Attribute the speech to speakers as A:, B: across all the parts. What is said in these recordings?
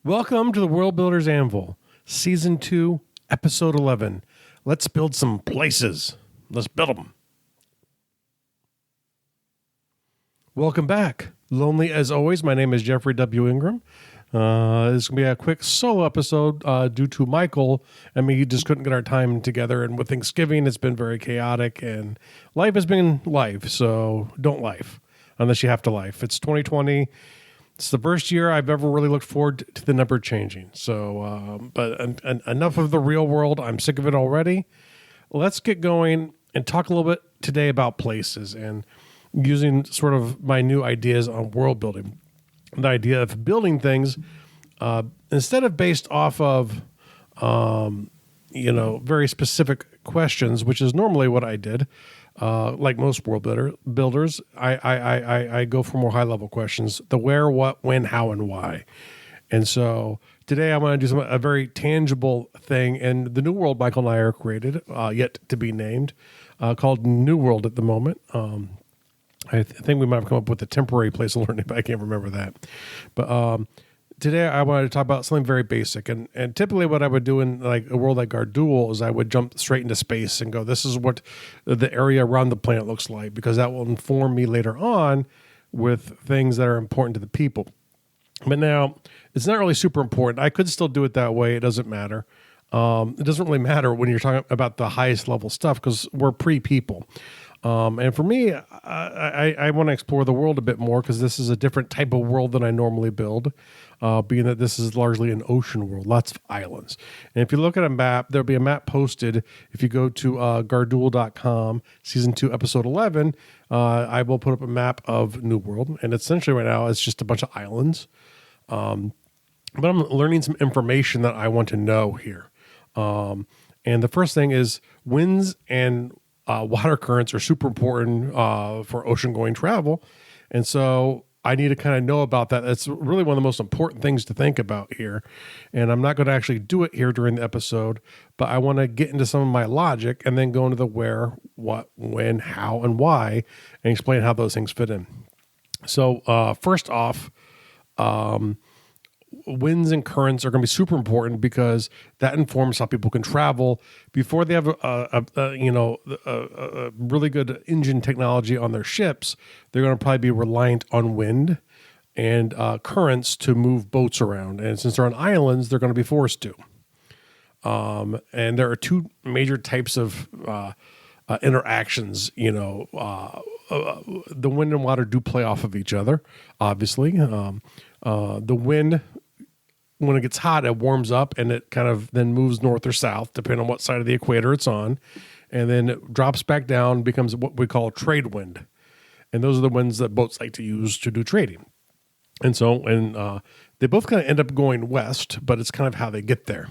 A: Welcome to the World Builders Anvil, Season 2, Episode 11. Let's build some places. Let's build them. Welcome back. Lonely as always, my name is Jeffrey W. Ingram. This is going to be a quick solo episode due to Michael and me just couldn't get our time together. And with Thanksgiving, it's been very chaotic and life has been life. So don't life unless you have to life. It's 2020. It's the first year I've ever really looked forward to the number changing. So, but enough of the real world. I'm sick of it already. Let's get going and talk a little bit today about places and using sort of my new ideas on world building. The idea of building things instead of based off of, very specific questions, which is normally what I did. Like most world builders, I go for more high level questions: the where, what, when, how, and why. And so today I want to do a very tangible thing, and the new world Michael and I are created, yet to be named, called New World at the moment. I think we might have come up with a temporary place of learning, but I can't remember that. But today I wanted to talk about something very basic. And typically what I would do in like a world like Gardual is I would jump straight into space and go, this is what the area around the planet looks like, because that will inform me later on with things that are important to the people. But now it's not really super important. I could still do it that way. It doesn't matter. It doesn't really matter when you're talking about the highest level stuff because we're pre-people. And for me, I want to explore the world a bit more because this is a different type of world than I normally build, being that this is largely an ocean world, lots of islands. And if you look at a map, there'll be a map posted. If you go to gardual.com, Season 2, Episode 11, I will put up a map of New World. And essentially right now, it's just a bunch of islands. But I'm learning some information that I want to know here. And the first thing is winds and water currents are super important for ocean-going travel. And so I need to kind of know about that. That's really one of the most important things to think about here. And I'm not going to actually do it here during the episode, but I want to get into some of my logic and then go into the where, what, when, how, and why, and explain how those things fit in. So first off, winds and currents are going to be super important because that informs how people can travel. Before they have a really good engine technology on their ships, they're going to probably be reliant on wind and currents to move boats around. And since they're on islands, they're going to be forced to. And there are two major types of interactions. The wind and water do play off of each other, obviously. The wind, when it gets hot, it warms up and it kind of then moves north or south, depending on what side of the equator it's on. And then it drops back down, becomes what we call trade wind. And those are the winds that boats like to use to do trading. And so, they both kind of end up going west, but it's kind of how they get there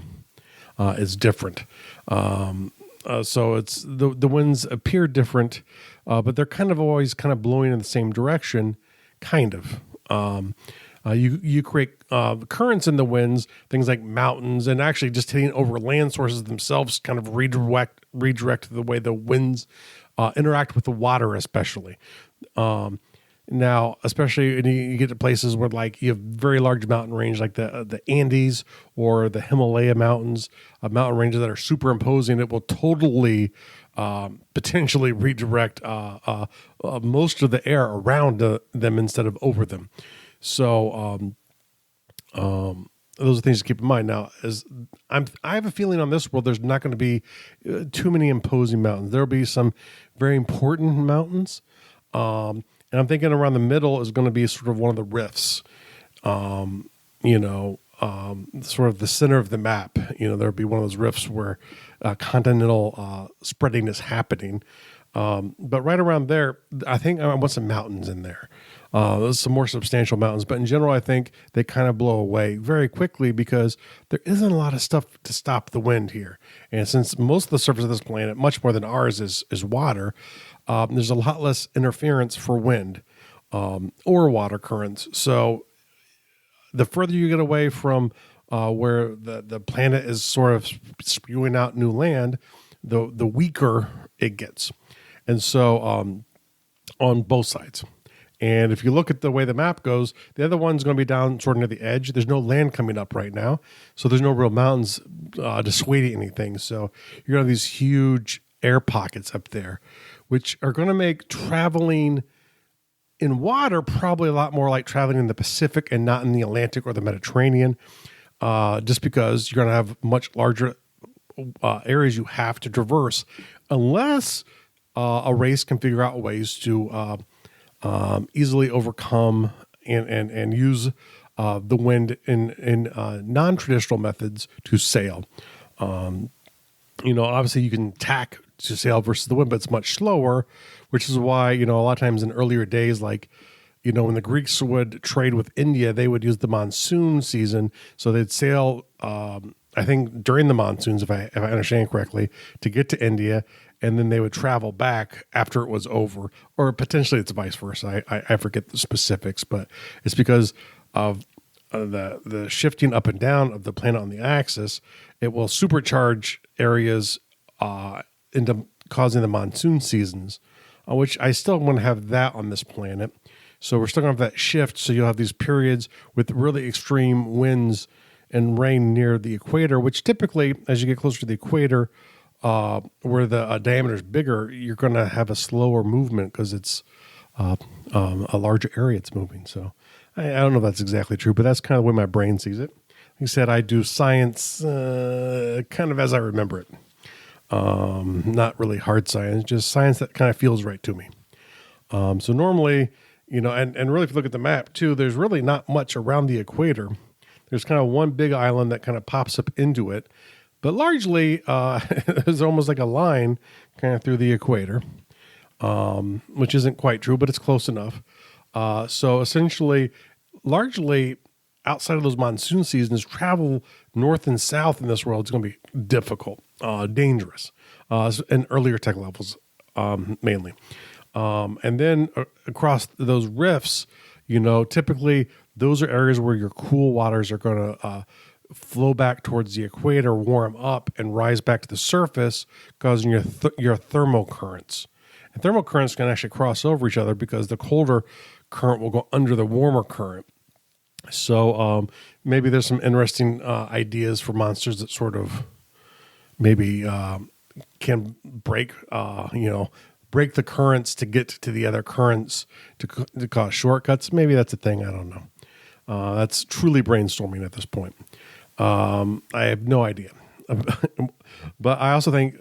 A: is different. So it's the winds appear different, but they're kind of always kind of blowing in the same direction, kind of. You create currents in the winds, things like mountains, and actually just hitting over land sources themselves kind of redirect the way the winds interact with the water, especially. Now, especially when you get to places where like you have very large mountain range, like the Andes or the Himalaya mountains, mountain ranges that are superimposing, it will totally potentially redirect most of the air around them instead of over them. So those are things to keep in mind. Now, I have a feeling on this world, there's not going to be too many imposing mountains. There'll be some very important mountains. And I'm thinking around the middle is going to be sort of one of the rifts, sort of the center of the map. There'll be one of those rifts where continental spreading is happening. But right around there, I think I want some mountains in there. There's some more substantial mountains, but in general, I think they kind of blow away very quickly because there isn't a lot of stuff to stop the wind here. And since most of the surface of this planet, much more than ours, is water, there's a lot less interference for wind or water currents. So the further you get away from where the planet is sort of spewing out new land, the weaker it gets. And so on both sides. And if you look at the way the map goes, the other one's going to be down sort of near the edge. There's no land coming up right now, so there's no real mountains dissuading anything. So you're going to have these huge air pockets up there, which are going to make traveling in water probably a lot more like traveling in the Pacific and not in the Atlantic or the Mediterranean, just because you're going to have much larger areas you have to traverse, unless a race can figure out ways to easily overcome and use the wind in non-traditional methods to sail. Obviously you can tack to sail versus the wind, but it's much slower, which is why, a lot of times in earlier days, like, when the Greeks would trade with India, they would use the monsoon season. So they'd sail, I think during the monsoons, if I understand correctly, to get to India, and then they would travel back after it was over, or potentially it's vice versa. I forget the specifics, but it's because of the shifting up and down of the planet on the axis. It will supercharge areas into causing the monsoon seasons, which I still want to have that on this planet. So we're still going to have that shift. So you'll have these periods with really extreme winds and rain near the equator, which typically, as you get closer to the equator, where the diameter is bigger, you're going to have a slower movement because it's a larger area it's moving. So I don't know if that's exactly true, but that's kind of the way my brain sees it. Like I said, I do science kind of as I remember it. Not really hard science, just science that kind of feels right to me. So normally, and really if you look at the map too, there's really not much around the equator. There's kind of one big island that kind of pops up into it, but largely there's almost like a line kind of through the equator, which isn't quite true, but it's close enough. So essentially, largely outside of those monsoon seasons, travel north and south in this world is going to be difficult, dangerous, and earlier tech levels mainly. And then across those rifts, typically those are areas where your cool waters are going to flow back towards the equator, warm up, and rise back to the surface, causing your thermal currents. And thermal currents can actually cross over each other because the colder current will go under the warmer current. So maybe there's some interesting ideas for monsters that sort of maybe can break the currents to get to the other currents to cause shortcuts. Maybe that's a thing. I don't know. That's truly brainstorming at this point. I have no idea. But I also think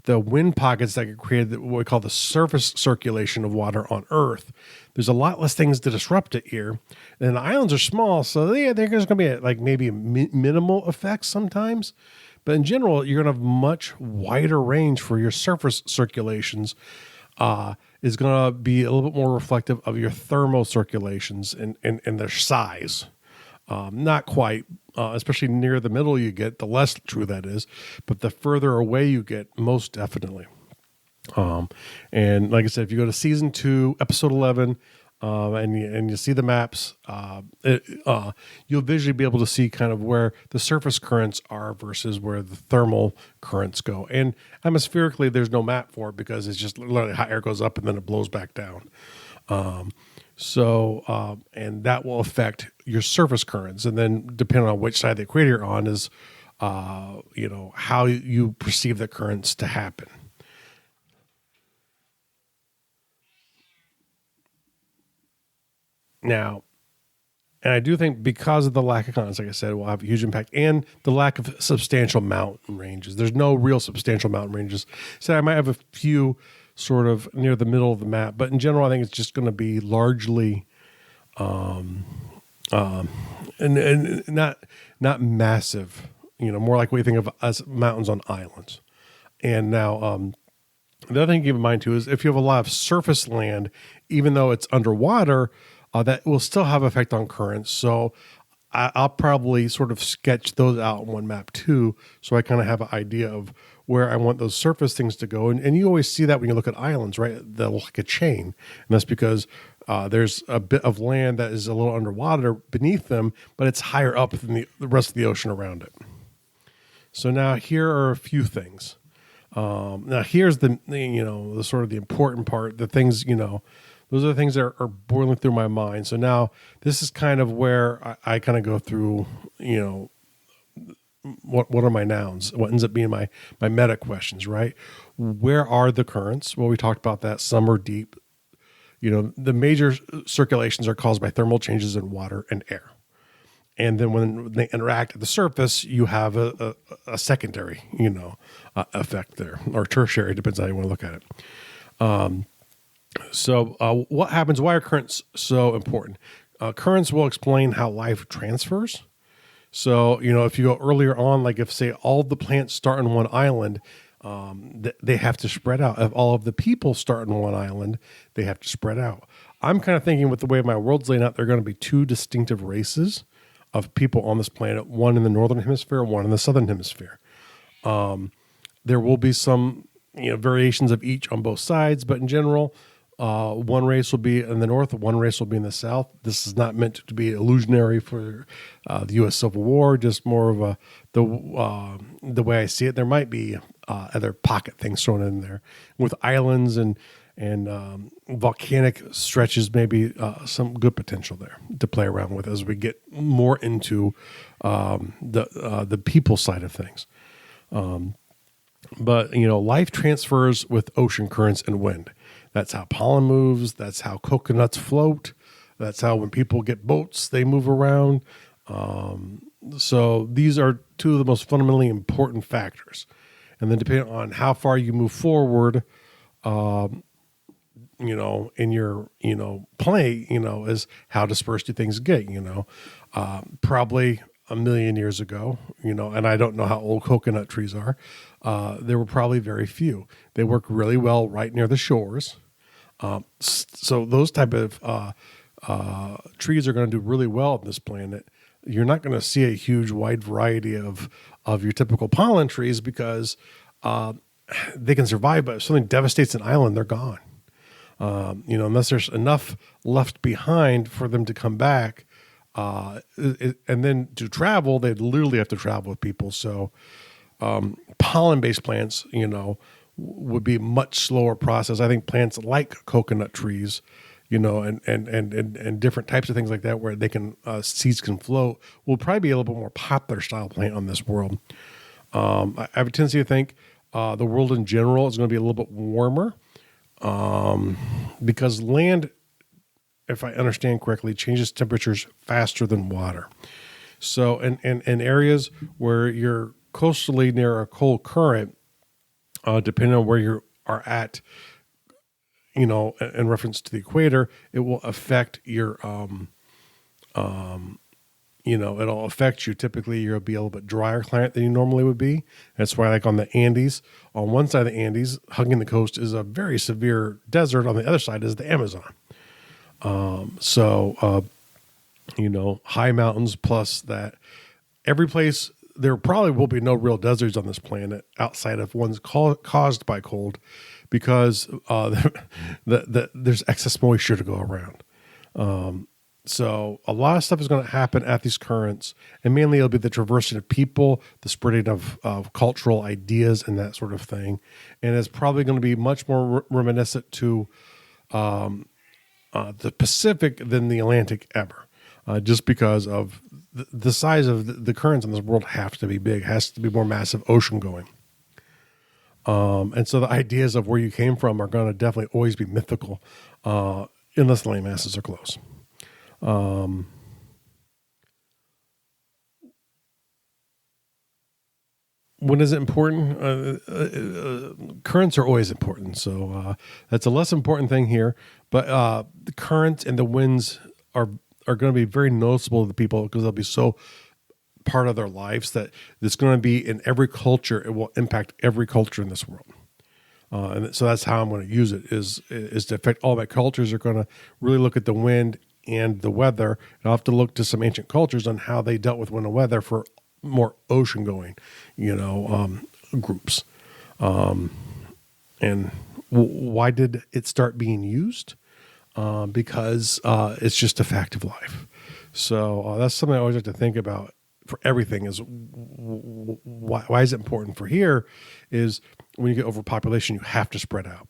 A: the wind pockets that get created, what we call the surface circulation of water on Earth, there's a lot less things to disrupt it here. And the islands are small, so there's going to be maybe minimal effects sometimes. But in general, you're going to have much wider range for your surface circulations. Is going to be a little bit more reflective of your thermal circulations and their size. Not quite, especially near the middle you get, the less true that is, but the further away you get, most definitely. And like I said, if you go to season 2, episode 11, and you see the maps, you'll visually be able to see kind of where the surface currents are versus where the thermal currents go. And atmospherically, there's no map for it because it's just literally hot air goes up and then it blows back down. And that will affect your surface currents. And then depending on which side of the equator you're on is, how you perceive the currents to happen. Now, and I do think because of the lack of continents, like I said, will have a huge impact, and the lack of substantial mountain ranges. There's no real substantial mountain ranges. So I might have a few sort of near the middle of the map, but in general, I think it's just going to be largely, and not massive. More like we think of as mountains on islands. And now, the other thing to keep in mind too is if you have a lot of surface land, even though it's underwater, that will still have effect on currents. So I'll probably sort of sketch those out in one map too, so I kind of have an idea of where I want those surface things to go. And you always see that when you look at islands, right? They'll look like a chain. And that's because there's a bit of land that is a little underwater beneath them, but it's higher up than the rest of the ocean around it. So now here are a few things. Now here's the sort of the important part, the things, Those are the things that are boiling through my mind. So now this is kind of where I kind of go through, what are my nouns? What ends up being my meta questions, right? Where are the currents? Well, we talked about that. Some are deep. The major circulations are caused by thermal changes in water and air. And then when they interact at the surface, you have a secondary, effect there, or tertiary, depends on how you want to look at it. So what happens? Why are currents so important? Currents will explain how life transfers. So, if you go earlier on, like if, say, all the plants start on one island, they have to spread out. If all of the people start on one island, they have to spread out. I'm kind of thinking with the way my world's laid out, there are going to be two distinctive races of people on this planet, one in the northern hemisphere, one in the southern hemisphere. There will be some variations of each on both sides, but in general, one race will be in the north, one race will be in the south. This is not meant to be illusionary for the U.S. Civil War, just more of the way I see it. There might be other pocket things thrown in there with islands and volcanic stretches, maybe some good potential there to play around with as we get more into the people side of things. But life transfers with ocean currents and wind. That's how pollen moves. That's how coconuts float. That's how when people get boats, they move around. So these are two of the most fundamentally important factors. And then depending on how far you move forward, in your, play, is how dispersed do things get, probably a million years ago, and I don't know how old coconut trees are. There were probably very few. They work really well right near the shores. So those type of trees are going to do really well on this planet. You're not going to see a huge wide variety of your typical pollen trees because they can survive, but if something devastates an island, they're gone. Unless there's enough left behind for them to come back. And then to travel, they'd literally have to travel with people. So pollen-based plants, would be much slower process. I think plants like coconut trees, and different types of things like that where they can seeds can float will probably be a little bit more popular style plant on this world. I have a tendency to think the world in general is going to be a little bit warmer because land, if I understand correctly, changes temperatures faster than water. So in areas where you're coastally near a cold current, depending on where you are at, in reference to the equator, it will affect your, it'll affect you. Typically, you'll be a little bit drier climate than you normally would be. That's why, like on the Andes, on one side of the Andes, hugging the coast is a very severe desert. On the other side is the Amazon. High mountains plus that every place, there probably will be no real deserts on this planet outside of ones caused by cold because there's excess moisture to go around. So a lot of stuff is going to happen at these currents, and mainly it'll be the traversing of people, the spreading of cultural ideas and that sort of thing. And it's probably going to be much more reminiscent to the Pacific than the Atlantic ever, just because of the size of the currents in this world have to be big, has to be more massive ocean going. And so the ideas of where you came from are going to definitely always be mythical, unless the land masses are close. When is it important? Currents are always important. So that's a less important thing here. But the currents and the winds are going to be very noticeable to the people because they'll be so part of their lives that it's going to be in every culture. It will impact every culture in this world. And so that's how I'm going to use it is to affect all my cultures are going to really look at the wind and the weather. And I'll have to look to some ancient cultures on how they dealt with wind and weather for more ocean going, groups. And why did it start being used? Because it's just a fact of life. So that's something I always have to think about for everything is why is it important for here is when you get overpopulation, you have to spread out.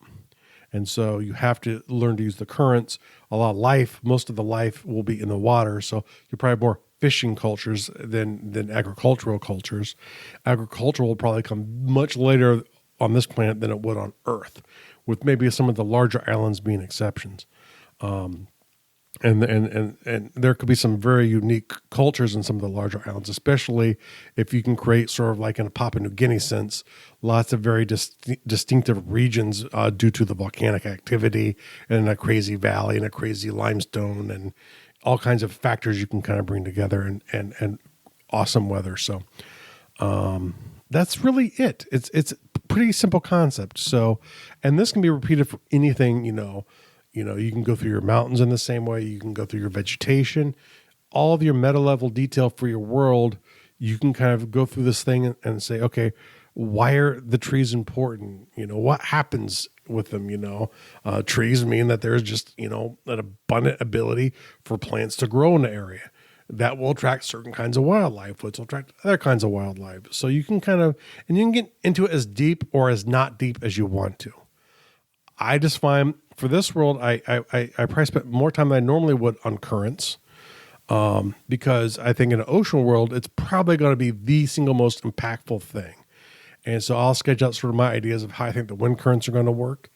A: And so you have to learn to use the currents. A lot of life, most of the life will be in the water. So you're probably more fishing cultures than agricultural cultures. Agriculture will probably come much later on this planet than it would on Earth, with maybe some of the larger islands being exceptions. And there could be some very unique cultures in some of the larger islands, especially if you can create sort of like in a Papua New Guinea sense, lots of very distinctive regions due to the volcanic activity and a crazy valley and a crazy limestone and all kinds of factors you can kind of bring together and awesome weather. So that's really it. It's a pretty simple concept. So, and this can be repeated for anything, you can go through your mountains in the same way. You can go through your vegetation, all of your meta level detail for your world. You can kind of go through this thing and say, okay, why are the trees important? What happens with them? Trees mean that there's just, an abundant ability for plants to grow in the area that will attract certain kinds of wildlife, which will attract other kinds of wildlife. So you can you can get into it as deep or as not deep as you want to. I just find for this world, I probably spent more time than I normally would on currents, because I think in an ocean world, it's probably going to be the single most impactful thing. And so I'll sketch out sort of my ideas of how I think the wind currents are going to work.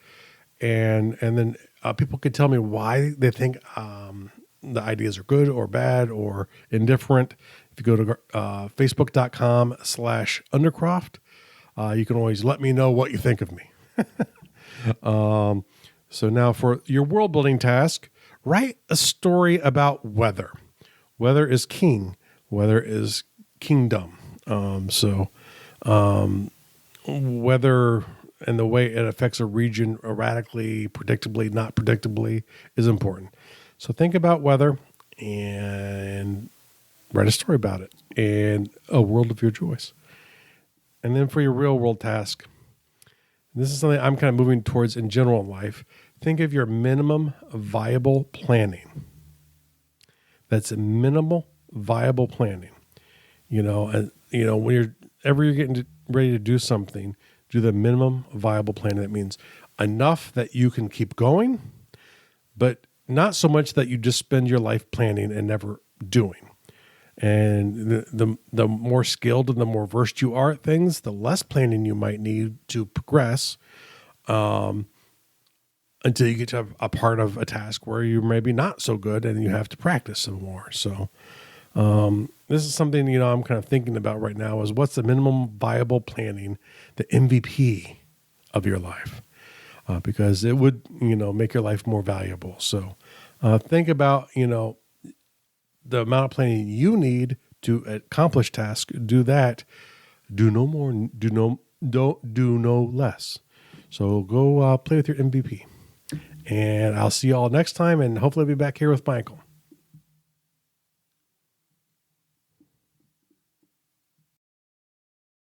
A: And then people could tell me why they think the ideas are good or bad or indifferent. If you go to facebook.com/Undercroft, you can always let me know what you think of me. So now for your world building task, write a story about weather. Weather is king. Weather is kingdom. Weather and the way it affects a region erratically, predictably, not predictably is important. So think about weather and write a story about it and a world of your choice. And then for your real world task, this is something I'm kind of moving towards in general in life. Think of your minimum viable planning. That's a minimal viable planning. Whenever you're getting ready to do something, do the minimum viable planning. That means enough that you can keep going, but not so much that you just spend your life planning and never doing. And the more skilled and the more versed you are at things, the less planning you might need to progress until you get to a part of a task where you're maybe not so good and you have to practice some more. So this is something, I'm kind of thinking about right now is what's the minimum viable planning, the MVP of your life, because it would, make your life more valuable. So think about, the amount of planning you need to accomplish tasks. Do that. Do no more. Don't do no less. So go play with your MVP. And I'll see you all next time, and hopefully I'll be back here with Michael.